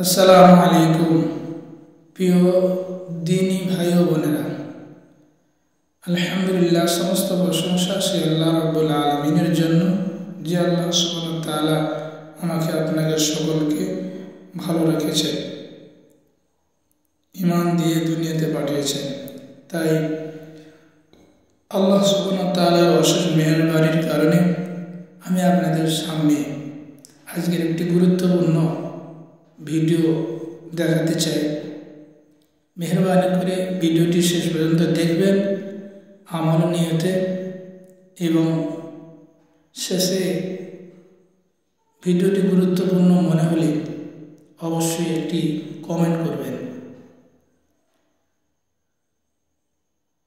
আসসালামু আলাইকুম প্রিয় দিনী ভাই ও বোনেরা, আলহামদুলিল্লাহ, সমস্ত প্রশংসা সেই আল্লাহ রাব্বুল আলামিনের জন্য, যে আল্লাহ সুবহানাহু ওয়া তাআলা আমাকে আপনাকে সকলকে ভালো রেখেছে, ঈমান দিয়ে দুনিয়াতে পাঠিয়েছেন। তাই আল্লাহ সুবহানাহু ওয়া তাআলার অশেষ মেহেরবানির কারণে আমি আপনাদের সামনে আজকের একটি গুরুত্বপূর্ণ ভিডিও দেখাতে চাই। মেহরবানি করে ভিডিওটি শেষ পর্যন্ত দেখবেন আমল নিয়তে, এবং শেষে ভিডিওটি গুরুত্বপূর্ণ মনে হলে অবশ্যই একটি কমেন্ট করবেন।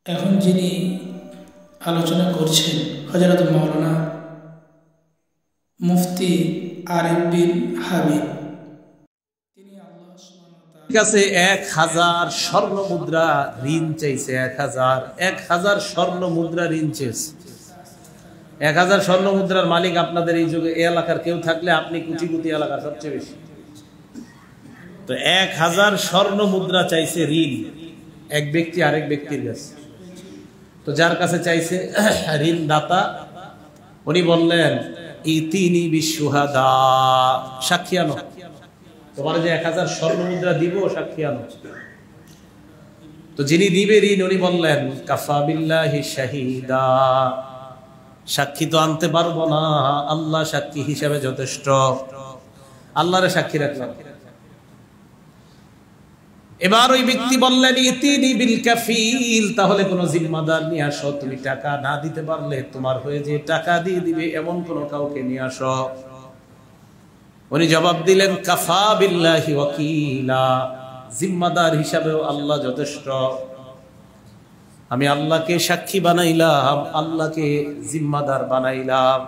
এখন যিনি আলোচনা করছেন হযরত মাওলানা মুফতি আরিফ বিন হাবিব। কাছে 1000 স্বর্ণ মুদ্রা ঋণ চাইছে। 1000 স্বর্ণ মুদ্রা ঋণ চেয়েছে। 1000 স্বর্ণ মুদ্রার মালিক আপনাদের এই যুগে এই এলাকার কেউ থাকলে আপনি কুচিকুতি এলাকার সবচেয়ে বেশি। তো 1000 স্বর্ণ মুদ্রা চাইছে ঋণ এক ব্যক্তি আরেক ব্যক্তির কাছে। তো যার কাছে চাইছে ঋণ দাতা, উনি বললেন ইতিনি বিশুহাদা, সাক্ষী আনো, তোমার যে 1000 স্বর্ণ মুদ্রা দিব, সাক্ষী আনো। তো যিনি দিবে ঋণ উনি বললেন কাফা বিল্লাহি শাহিদা, সাক্ষী তো আনতে পারবো না, আল্লাহ সাক্ষী হিসাবে যথেষ্ট। আল্লাহরে সাক্ষী রাখলাম। এবার ওই ব্যক্তি বললেন ইতিনি বিল কাফিল, তাহলে কোন জিম্মাদার নিয়ে আসো, তুমি টাকা না দিতে পারলে তোমার হয়ে যে টাকা দিয়ে দিবে এমন কোন কাউকে নিয়ে আসো। উনি জবাব দিলেন কাফা বিল্লাহি ওয়াকিলা, জিম্মাদার হিসাবেও আল্লাহ যথেষ্ট। আমি আল্লাহকে সাক্ষী বানাইলাম, আল্লাহকে জিম্মাদার বানাইলাম।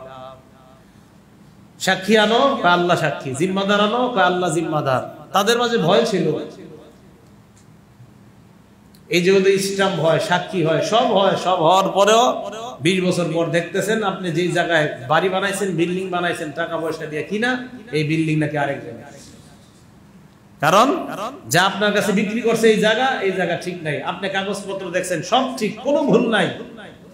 সাক্ষী আনো, আল্লাহ সাক্ষী, জিম্মাদার আনো, আল্লাহ জিম্মাদার। তাদের মাঝে ভয় ছিল, এই যে স্ট্যাম্প হয়, সাক্ষী হয়, সব হয়, সব হওয়ার পরেও 20 বছর পর দেখতেছেন আপনি যেই জায়গায় বাড়ি বানাইছেন, বিল্ডিং বানাইছেন টাকা পয়সা দিয়ে কিনা, এই বিল্ডিং নাকি আরেকজন। কারণ যা আপনার কাছে বিক্রি করছে এই জায়গা ঠিক নাই, আপনি কাগজপত্র দেখছেন সব ঠিক, কোনো ভুল নাই।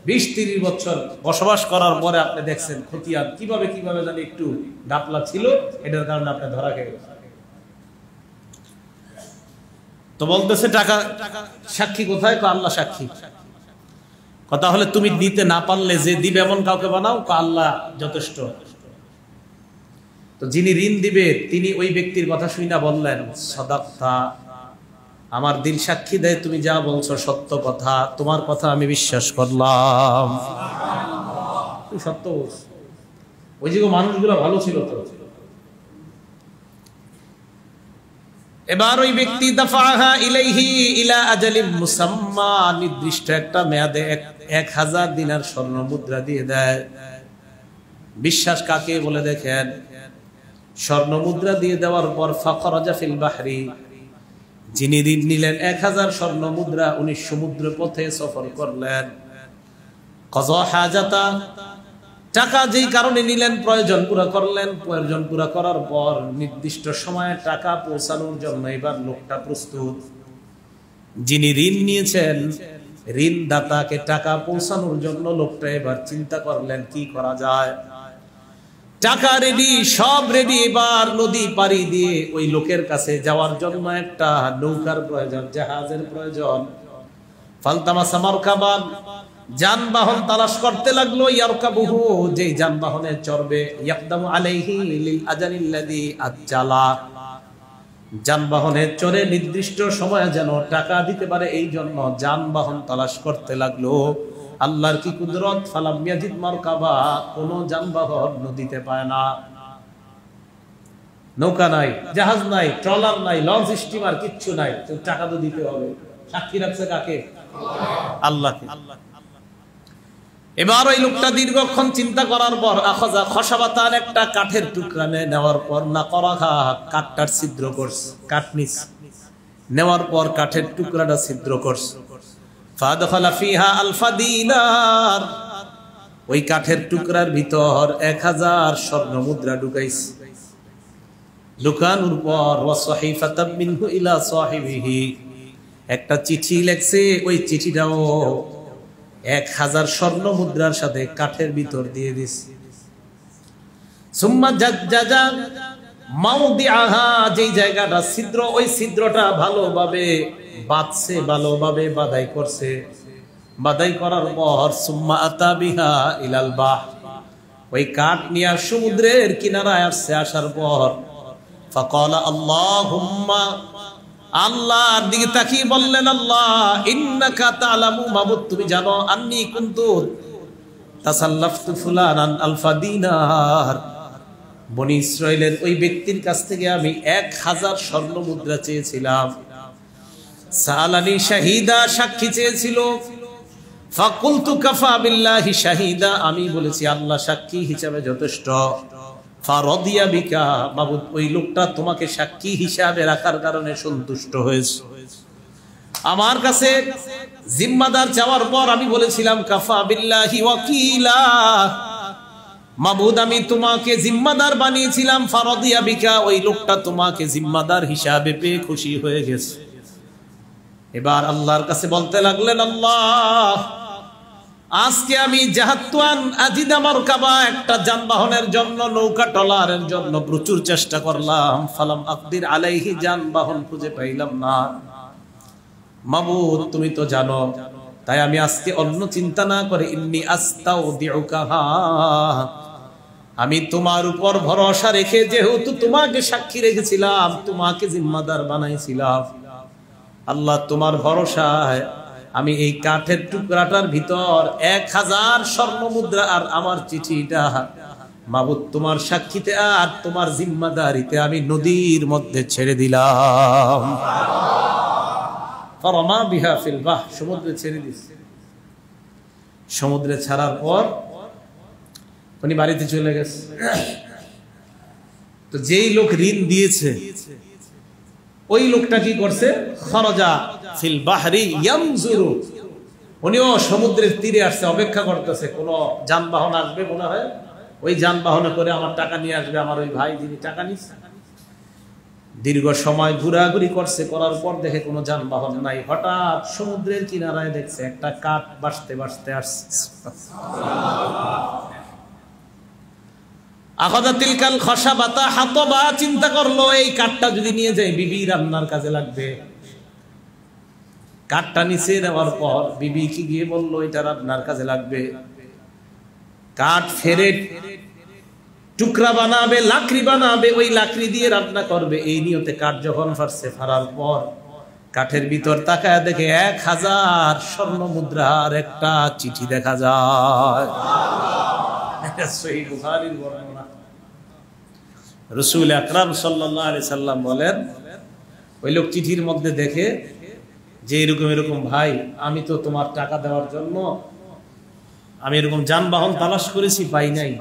20-30 বছর বসবাস করার পরে আপনি দেখছেন খতিয়ান কিভাবে জানি একটু ডাপলা ছিল, এটার কারণে আপনি ধরা খেয়ে গেছেন। তো বলতেছে টাকা সাক্ষী কোথায়? আল্লাহ সাক্ষী। কথা হলে তুমি দিতে না পারলে যে দিবে এমন কাউকে বানাও, আল্লাহ যথেষ্ট। তো যিনি ঋণ দিবে তিনি ওই ব্যক্তির কথা শুনে বললেন সাদাক্তা, আমার দিল সাক্ষী দেয় তুমি যা বলছো সত্য কথা, তোমার কথা আমি বিশ্বাস করলাম। তুই সত্য বলছো। ওই যে মানুষগুলো ভালো ছিল তো। এবার ওই ব্যক্তি দাফাহা ইলাইহি ইলা আজালিম মুসাম্মা, নির্দিষ্ট একটা মেয়াদে 1000 দিনার স্বর্ণ মুদ্রা দিয়ে দেয়। বিশ্বাস কাকে বলে দেখেন, স্বর্ণ মুদ্রা দিয়ে দেওয়ার পর ফাখরাজা ফিল বাহরি, যিনি ঋণ নিলেন 1000 স্বর্ণ মুদ্রা, উনি সমুদ্র পথে সফর করলেন। কাযা হাজাতা, টাকা যেই কারণে নিলেন প্রয়োজন পুরা করলেন। প্রয়োজন পুরা করার পর নির্দিষ্ট সময়ে টাকা পৌঁছানোর জন্য এবার লোকটা প্রস্তুত। যিনি ঋণ নিয়েছেন, ঋণদাতাকে টাকা পৌঁছানোর জন্য লোকটা এবার চিন্তা করলেন কি করা যায়। টাকা রেডি, সব রেডি। এবার নদী পাড়ি দিয়ে ওই লোকের কাছে যাওয়ার জন্য একটা নৌকার প্রয়োজন, জাহাজের প্রয়োজন। ফালতামাসা মারকাবান, যানবাহন তালাশ করতে লাগলো। ইয়ারকাবুহু, যে যানবাহনে চড়বে। ইয়াকদামু আলাইহি লিল আজালিল্লাযী আজ্জালা, যানবাহনে চড়ে নির্দিষ্ট সময়ে যেন টাকা দিতে পারে এই জন্য যানবাহন তালাশ করতে লাগলো। আল্লাহর কি কুদরত, ফালাম ইয়াজিদ মারকাবা, কোন যানবাহন নদীতে পায় না। নৌকা নাই, জাহাজ নাই, ট্রলার নাই, লঞ্চ স্টিমার কিচ্ছু নাই। টাকা তো দিতে হবে। সাক্ষী রাখছে কাকে? আল্লাহকে। এবার ওই লোকটা দীর্ঘক্ষণ চিন্তা করার পর আখাযা খশাবাতান, একটা কাঠের টুকরা নেওয়ার পর না করাখা, কাঠটার ছিদ্র করছে, কাঠ নিস নেওয়ার পর কাঠের টুকরাটা ছিদ্র করছে। ফাদখালা ফিহা আলফা দিনার, ওই কাঠের টুকরার ভিতর 1000 স্বর্ণ মুদ্রা ঢুকাইছে। লুকানোর পর ওয়াসহিফাতাম মিনহু ইলা সাহিবিহি, একটা চিঠি লেখছে, ওই চিঠিটাও 1000 স্বর্ণ মুদ্রার সাথে কাঠের ভিতর দিয়ে দিছে। সুম্মা জাজ্জাজা মাউদিআহা, যেই জায়গাটা ছিদ্র, ওই ছিদ্রটা ভালোভাবে বাঁধছে, ভালোভাবে বাঁধাই করছে। বাঁধাই করার পর সুম্মা আতা বিহা ইলাল বাহর, ওই কাঠ নিয়ে সমুদ্রের কিনারায় আসছে। আসার পর ফাকালা আল্লাহুম্মা, আল্লাহর দিকে তাকিয়ে বললেন, আল্লাহ ইন্নাকা তা'লামু, মাবুদ তুমি জানো, আন্নী কুনতু তাসাল্লাফতু ফুলানান আলফা দিনার, বনি ইসরাইলের ওই ব্যক্তির কাছ থেকে আমি 1000 স্বর্ণ মুদ্রা চেয়েছিলাম। সালানি শাহিদা, সাক্ষী চেয়েছিল। ফাকুলতু কাফা বিল্লাহি শাহিদা, আমি বলেছি আল্লাহ সাক্ষী হিসাবে যথেষ্ট। ফারাদিয়া বিকা, মাবুদ ওই লোকটা তোমাকে সাক্ষী হিসাবে রাখার কারণে সন্তুষ্ট হয়েছে। আমার কাছে জিম্মাদার চাওয়ার পর আমি বলেছিলাম কাফা বিল্লাহি ওয়াকিলা, মাবুদ আমি তোমাকে জিম্মাদার বানিয়েছিলাম। ফারাদিয়া বিকা, ওই লোকটা তোমাকে জিম্মাদার হিসাবে পেয়ে খুশি হয়ে গেছে। এবার আল্লাহর কাছে বলতে লাগলেন, আল্লাহ আজকে আমি জাহাতুয়ান আজিদা মারকাবা, একটা যানবাহনের জন্য, নৌকা টলারের জন্য প্রচুর চেষ্টা করলাম। ফালাম আকদির আলাইহি, যানবাহন খুঁজে পাইলাম না। মাবুদ তুমি তো জানো, তাই আমি আজকে অন্য চিন্তা না করে ইন্নী আস্তাউদিউকাহা, আমি তোমার উপর ভরসা রেখে, যেহেতু তোমাকে সাক্ষী রেখেছিলাম, তোমাকে জিম্মাদার বানাইছিলাম, আল্লাহ তোমার ভরসায় আমি এই কাঠের টুকরাটার ভিতর 1000 স্বর্ণ মুদ্রা আর আমার চিঠিটা, মাবুদ তোমার সাক্ষীতে আর তোমার জিম্মাদারিতে আমি নদীর মধ্যে ছেড়ে দিলাম। ফারামা বিহা ফিল বাহর, সমুদ্রে ছেড়ে দিয়েছে। সমুদ্রে ছাড়ার পর উনি বাড়িতে চলে গেছে। তো যেই লোক ঋণ দিয়েছে, ওই লোকটা কি করছে, খরজা ফিল বাহরি ইয়ামজুরু, উনিও সমুদ্রের তীরে আসছে, অপেক্ষা করতেছে কোন যানবাহন আসবে, মনে হয় ওই যানবাহনে করে আমার টাকা নিয়ে আসবে আমার ওই ভাই যিনি টাকা নিচ্ছে। দীর্ঘ সময় ঘোরাঘুরি করছে, করার পর দেখে কোনো যানবাহন নাই। হঠাৎ সমুদ্রের কিনারায় দেখছে একটা কাঠ বাসতে বাসতে আসছে। আখাযাতিল কাল খাশাবাতা হাতাবা, চিন্তা করলো এই কাঠটা যদি নিয়ে যাই বিবি রান্নার কাজে লাগবে। কাঠটা নিচে নেওয়ার পর বিবি কি গিয়ে বললো এটা রান্নার কাজে লাগবে। কাঠ ফেরে টুকরা বানাবে, লাকড়ি বানাবে, ওই লাকড়ি দিয়ে রান্না করবে, এই নিয়তে কাঠ যখন ফারছে, ফারার পর কাঠের ভিতর তাকায় দেখে 1000 স্বর্ণ মুদ্রার একটা চিঠি দেখা যায়। সহিহ বুখারীর বর্ণনা। রাসূল আকরাম সাল্লাল্লাহু আলাইহি সাল্লাম বলেন, ওই লোক চিঠির মধ্যে দেখে যে এরকম এরকম ভাই, আমি তো তোমার টাকা দেওয়ার জন্য আমি এরকম যানবাহন তালাশ করেছি, পাই নাই,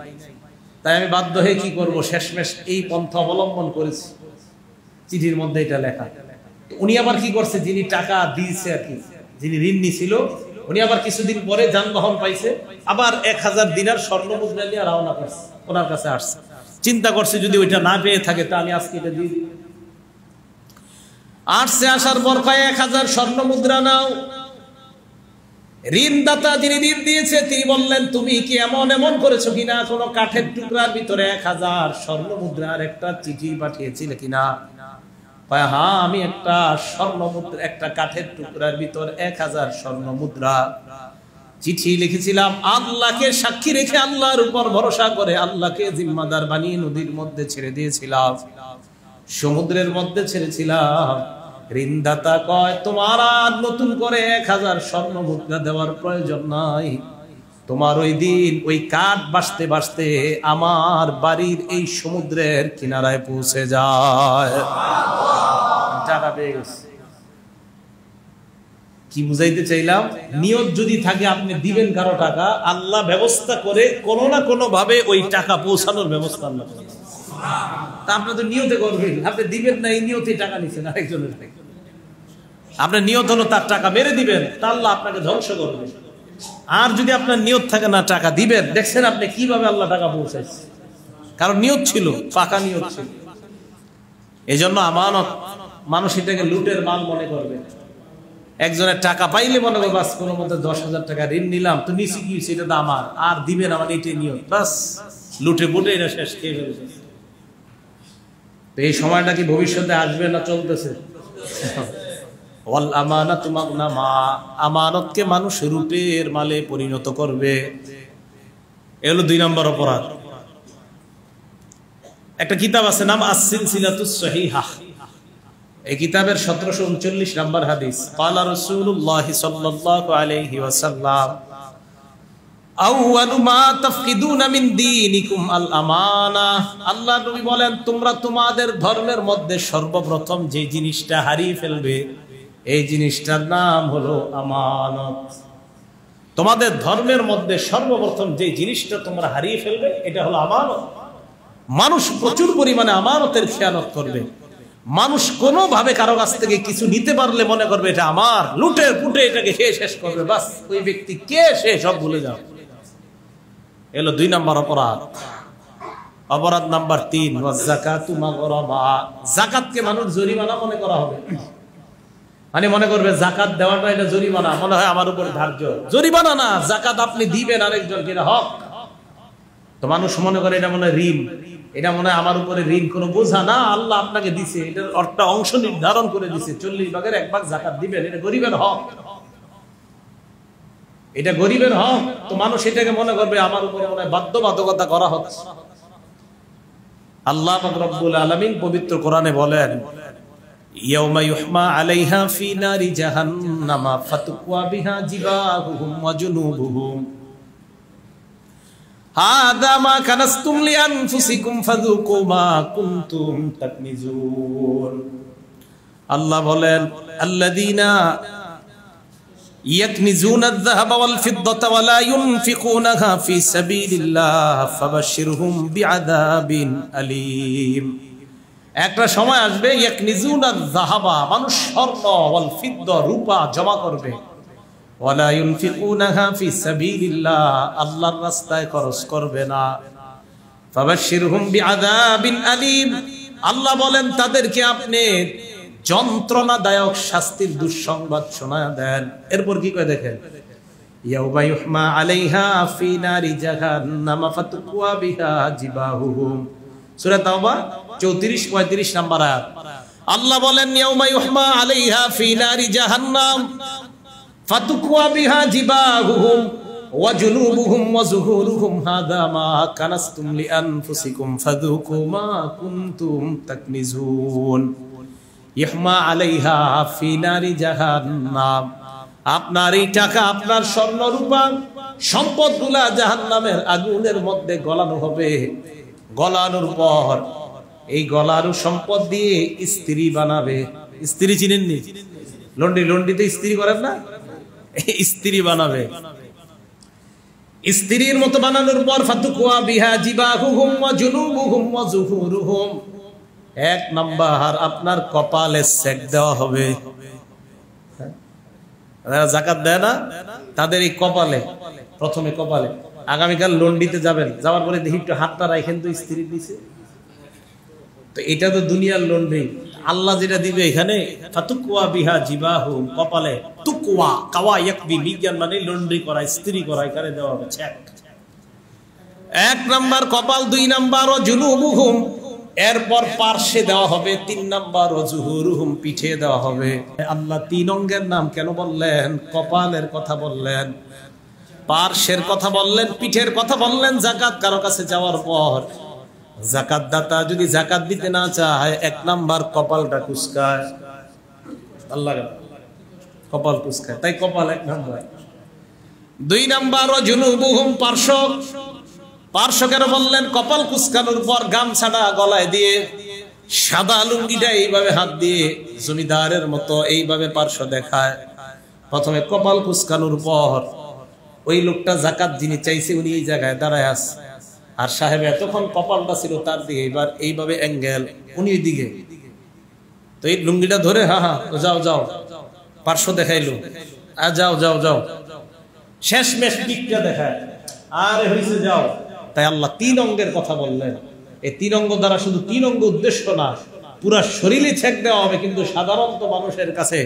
তাই আমি বাধ্য হয়ে কি করব, শেষমেশ এই পন্থা অবলম্বন করেছি। চিঠির মধ্যে এটা লেখা। উনি আবার কি করছে, যিনি টাকা দিয়েছে আর কি, যিনি ঋণ নিছিল, উনি আবার কিছুদিন পরে যানবাহন পাইছে, আবার 1000 দিনার স্বর্ণ মুদ্রা নিয়ে রওনা করছে, ওনার কাছে আসছে। চিন্তা করছে যদি ওইটা না পেয়ে থাকে তা আমি আজকে এটা দিয়ে দিই। আসছে, আসার পর কয় 1000 স্বর্ণ মুদ্রা নাও। ঋণদাতা যিনি ঋণ দিয়েছে তিনি বললেন, তুমি কি এমন এমন করেছো কিনা, কোনো কাঠের টুকরার ভিতরে 1000 স্বর্ণ মুদ্রার একটা চিঠি পাঠিয়েছিলে কিনা? হ্যাঁ, আমি একটা স্বর্ণ মুদ্রা, একটা কাঠের টুকরার ভিতর 1000 স্বর্ণ মুদ্রা চিঠি লিখেছিলাম। আল্লাহকে সাক্ষী রেখে, আল্লাহর উপর ভরসা করে, আল্লাহকে জিম্মাদার বানিয়ে নদীর মধ্যে ছেড়ে দিয়েছিলাম, সমুদ্রের মধ্যে ছেড়েছিলাম। ঋণদাতা কয়, তোমার আর নতুন করে 1000 স্বর্ণ মুদ্রা দেওয়ার প্রয়োজন নাই। তোমার ওই দিন ওই কাঠ বাসতে বাসতে আমার বাড়ির এই সমুদ্রের কিনারায় পৌঁছে যায়। টাকা পেয়ে গেছে। কি বুঝাইতে চাইলাম, নিয়ত যদি থাকে আপনি দিবেন কারো টাকা, আল্লাহ ব্যবস্থা করে কোনো না কোনো ভাবে ওই টাকা পৌঁছানোর ব্যবস্থা আল্লাহ করে। তা আপনি তো নিয়তে করবেন, আপনি দিবেন না, এই নিয়তে টাকা নিচ্ছেন আরেকজনের থেকে। আপনার নিয়ত হলো তার টাকা মেরে দিবেন, তা আল্লাহ আপনাকে ধ্বংস করবে। আর যদি আপনার নিয়ত থাকে না টাকা দিবেন, দেখছেন আপনি কিভাবে আল্লাহ টাকা পৌঁছাইছে, কারণ নিয়ত ছিল, পাকা নিয়ত ছিল। এই জন্য আমানত মানুষ এটাকে লুটের মাল মনে করবে। একজনের টাকা পাইলে মনে করবে বাস কোনো মধ্যে 10,000 টাকা ঋণ নিলাম তো নিচে কি সেটা তো আমার, আর দিবে না মানে এটাই নিয়ম, বাস লুটে বুটে এটা শেষ খেয়ে ফেলছে। তো এই সময়টা কি ভবিষ্যতে আসবে না চলতেছে? ওয়াল আমানাতু মাগনামা, আমানতকে মানুষ রূপের মালে পরিণত করবে। এ হলো 2 নম্বর অপরাধ। একটা কিতাব আছে নাম আস-সিলসিলাতুস সহিহা, এই কিতাবের 1739 নম্বর হাদিস। ক্বালা রাসূলুল্লাহ সাল্লাল্লাহু আলাইহি ওয়াসাল্লাম আউয়ালু মা তাফকিদুনা মিন দীনিকুম আল আমানা। আল্লাহ নবী বলেন, তোমরা তোমাদের ধর্মের মধ্যে সর্বপ্রথম যে জিনিসটা হারিয়ে ফেলবে এই জিনিসটার নাম হলো আমানত। তোমাদের ধর্মের মধ্যে সর্বপ্রথম যে জিনিসটা তোমরা হারিয়ে ফেলবে এটা হলো আমানত। মানুষ প্রচুর পরিমাণে আমানতের খেয়ানত করবে। মানুষ কোনোভাবে কারো কাছ থেকে কিছু নিতে পারলে মনে করবে এটা আমার, লুটে পুটে এটাকে খেয়ে শেষ করবে, বাস ওই ব্যক্তি কে সে সব ভুলে যাও। এলো 2 নম্বর অপরাধ। অপরাধ নাম্বার 3, যাকাতু মাগরামা, যাকাতকে মানুষ জরিমানা মনে করা হবে। মানে মনে করবে জাকাত দেওয়াটা এটা জরিমানা, মনে হয় আমার উপরে ধার্য। জরিমানা না, জাকাত আপনি দিবেন আরেকজনকে, এটা হক। তো মানুষ মনে করে এটা মনে হয় ঋণ, এটা মনে হয় আমার উপরে ঋণ, কোনো বোঝা না, আল্লাহ আপনাকে দিছে, এটার একটা অংশ নির্ধারণ করে দিছে, 40 ভাগের 1 ভাগ জাকাত দিবেন, এটা গরিবের হক, এটা গরিবের হক। তো মানুষ এটাকে মনে করবে আমার উপরে মনে হয় বাধ্যবাধকতা করা হচ্ছে। আল্লাহ পাক রব্বুল আলামিন পবিত্র কোরআনে বলেন, ইয়াউমা ইউহমা আলাইহা ফি নারি জাহান্নামা ফাতুকওয়া বিহা জিবাহুহুম ওয়া জুনুবুহুম হাদা মা কানাসতুম লিআনফুসিকুম ফাযুকু মা কুনতুম তাকনিজুন। আল্লাহ বলেন, আল্লাযীনা ইয়াকনিজুনা আয-যাহাবা ওয়াল ফিদ্দাতা ওয়া লা ইউনফিকুনাহা ফি সাবিলিল্লাহ ফাবাশশিরহুম বিআযাবিন আলীম। একটা সময় আসবে ইয়াকনিজুনা আয-যাহাবা, মানুষ স্বর্ণ, ওয়াল ফিদ্দা রূপা জমা করবে, ওয়া লা ইউনফিকুনাহা ফি সাবিলিল্লাহ, আল্লাহর রাস্তায় খরচ করবে না। ফাবাশশিরহুম বিআযাবিন আলীম, আল্লাহ বলেন তাদেরকে আপনি যন্ত্রণাদায়ক শাস্তির দুঃসংবাদ শোনায় দেন। এরপর কি কয় দেখেন, ইয়াউমা ইউহমা আলাইহা ফি নারি জাহান্নামা ফাতুকওয়া বিহা জিবাহুহুম। সূরা তাওবা 34-35 নম্বর আয়াত। আল্লাহ বলেন, ইয়াউমা ইউহমা আলাইহা ফি নারি জাহান্নাম ফাতুকওয়া বিহা জিবাহুহুম ওয়া জুনুবুহুম ওয়া যুহুরুহুম হাদা মা কানাসতুম লিআনফুসিকুম ফাযুকু মা কুনতুম তাকনিজুন। ইহমা আলাইহা ফি নারি জাহান্নাম, আপনার এই টাকা, আপনার স্বর্ণ রূপা সম্পদগুলা জাহান্নামের আগুনের মধ্যে গলানো হবে। গলানোর পর এই গলানো সম্পদ দিয়ে স্ত্রী বানাবে। স্ত্রী চিনেননি? লন্ডিতে স্ত্রী করেন না, স্ত্রী বানাবে। স্ত্রীর মতো বানানোর পর ফাতুকওয়া বিহা জিবাহুহুম ওয়া জুনুবুহুম ওয়া যুহুরুহুম, 1 নাম্বার আপনার কপালে সেক দেওয়া হবে। যাকাত দেয় না তাদের এই কপালে, প্রথমে কপালে। আগামীকাল লন্ডিতে যাবেন, যাওয়ার পরে দেখি একটু হাতটা রাখেন তো স্ত্রীর দিছে, তো এটা তো দুনিয়ার লন্ডি। আল্লাহ যেটা দিবে এখানে ফাতুকওয়া বিহা জিবাহুম, কপালে তুকওয়া, কাওয়া ইয়াকবি, বিজ্ঞান মানে লন্ড্রি করা, স্ত্রী করা, এখানে দেওয়া হবে চেক। 1 নাম্বার কপাল, 2 নাম্বার ও জুনুবুহুম, এরপর পার্শ্বে দেওয়া হবে, 3 নাম্বার ও যুহুরুহুম, পিঠে দেওয়া হবে। আল্লাহ 3 অঙ্গের নাম কেন বললেন? কপালের কথা বললেন, পার্শ্বের কথা বললেন, পিঠের কথা বললেন। যাকাত কারো কাছে যাওয়ার পর যাকাত দাতা যদি যাকাত দিতে না চায়, 1 নাম্বার কপালটা কুচকায়। আল্লাহ কপাল কুচকায়, তাই কপাল 1 নাম্বার। 2 নাম্বার ও জুনুবুহুম, পার্শ্ব কেন বললেন? কপাল কুচকানোর পর গামছাটা গলায় দিয়ে, সাদা লুঙ্গিটা এইভাবে হাত দিয়ে জমিদারের মতো এইভাবে পার্শ্ব দেখায়। প্রথমে কপাল কুচকানোর পর ওই লোকটা যাকাত যিনি চাইছে উনি এই জায়গায় দাঁড়ায় আছে, আর সাহেব এতক্ষণ কপালটা ছিল তার দিকে, এবার এইভাবে অ্যাঙ্গেল উনি ওই দিকে। তো এই লুঙ্গিটা ধরে যাও যাও, পার্শ্ব দেখাইলো, আর যাও যাও যাও, শেষমেশ পিঠটা দেখায়, আরে হয়েছে যাও। তাই আল্লাহ 3 অঙ্গের কথা বললেন। এই 3 অঙ্গ দ্বারা শুধু 3 অঙ্গ উদ্দেশ্য না, পুরা শরীরে ছেক দেওয়া হবে, কিন্তু সাধারণত মানুষের কাছে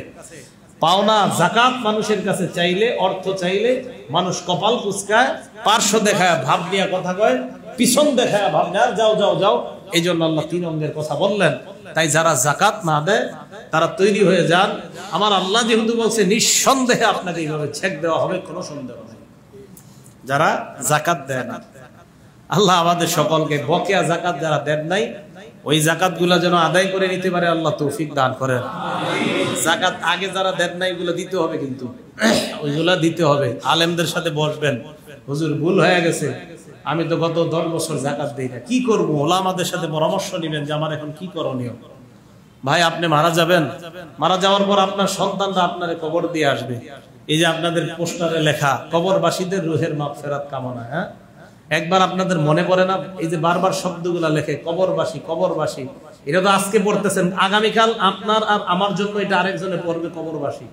পাওনা জাকাত মানুষের কাছে চাইলে, অর্থ চাইলে মানুষ কপাল কুচকায়, পার্শ্ব দেখায়, ভাব নিয়ে কথা কয়, পিছন দেখায় ভাব না, যাও যাও যাও। এই জন্য আল্লাহ 3 অঙ্গের কথা বললেন। তাই যারা জাকাত না দেয় তারা তৈরি হয়ে যান। আমার আল্লাহ যেহেতু বলছে নিঃসন্দেহে আপনাকে এইভাবে ছেক দেওয়া হবে, কোনো সন্দেহ নেই। যারা জাকাত দেয় না, আল্লাহ আমাদের সকলকে বকেয়া জাকাত যারা দেন নাই ওই জাকাত গুলা যেন আদায় করে নিতে পারে, আল্লাহ তৌফিক দান করেন। জাকাত আগে যারা দেন নাই এগুলো দিতে হবে, কিন্তু ওইগুলা দিতে হবে। আলেমদের সাথে বসবেন, হুজুর ভুল হয়ে গেছে, আমি তো গত 10 বছর জাকাত দিই না, কি করবো? ওলামাদের সাথে পরামর্শ নিবেন যে আমার এখন কি করণীয়। ভাই আপনি মারা যাবেন, মারা যাওয়ার পর আপনার সন্তানরা আপনারে কবর দিয়ে আসবে। এই যে আপনাদের পোস্টারে লেখা কবরবাসীদের রুহের মাগফিরাত কামনা, হ্যাঁ, একবার আপনাদের মনে পড়ে না এই যে বারবার শব্দগুলা লেখে কবরবাসী কবরবাসী? এটা তো আজকে পড়তেছেন, আগামীকাল আপনার আর আমার জন্য এটা আরেকজনে পড়বে কবরবাসী।